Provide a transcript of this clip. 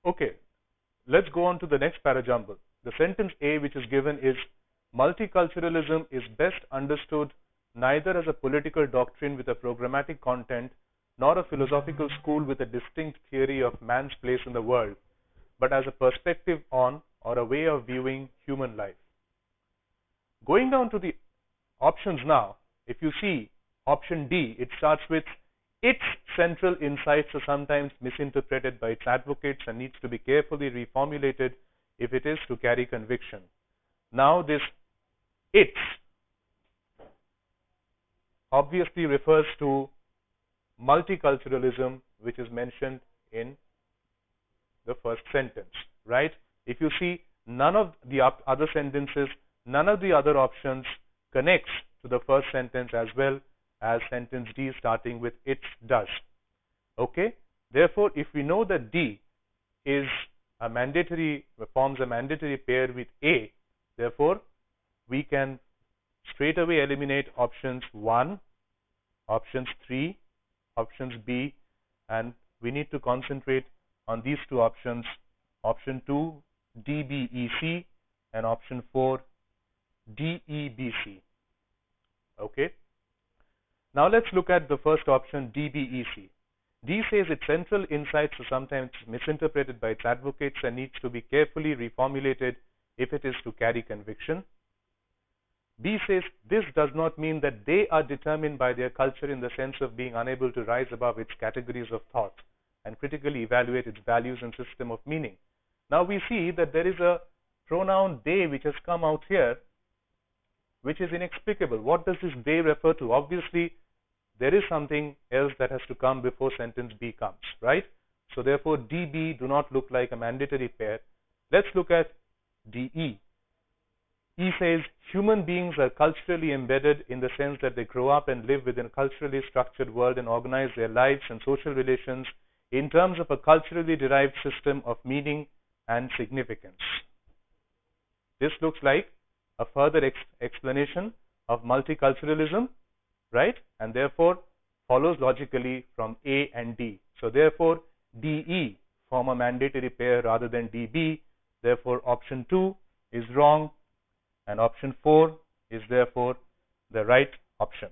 Okay, let's go on to the next parajumble. The sentence A which is given is multiculturalism is best understood neither as a political doctrine with a programmatic content nor a philosophical school with a distinct theory of man's place in the world, but as a perspective on or a way of viewing human life. Going down to the options now, if you see option D, it starts with its central insights are sometimes misinterpreted by its advocates and needs to be carefully reformulated if it is to carry conviction. Now this its obviously refers to multiculturalism, which is mentioned in the first sentence, right? If you see none of the other sentences, none of the other options connects to the first sentence as well as sentence D starting with it does. Okay? Therefore, if we know that D is a mandatory, forms a mandatory pair with A, therefore, we can straight away eliminate options 1, options 3, options B, and we need to concentrate on these two options, option 2, DBEC, and option 4, DEBC. Okay? Now let's look at the first option, DBEC. D says its central insights are sometimes misinterpreted by its advocates and needs to be carefully reformulated if it is to carry conviction. B says this does not mean that they are determined by their culture in the sense of being unable to rise above its categories of thought and critically evaluate its values and system of meaning. Now we see that there is a pronoun they which has come out here, which is inexplicable. What does this they refer to? Obviously, there is something else that has to come before sentence B comes, right? So therefore, DB do not look like a mandatory pair. Let's look at DE. E says human beings are culturally embedded in the sense that they grow up and live within a culturally structured world and organize their lives and social relations in terms of a culturally derived system of meaning and significance. This looks like a further explanation of multiculturalism, right? And therefore follows logically from A and D. So therefore DE form a mandatory pair rather than DB. Therefore option 2 is wrong and option 4 is therefore the right option.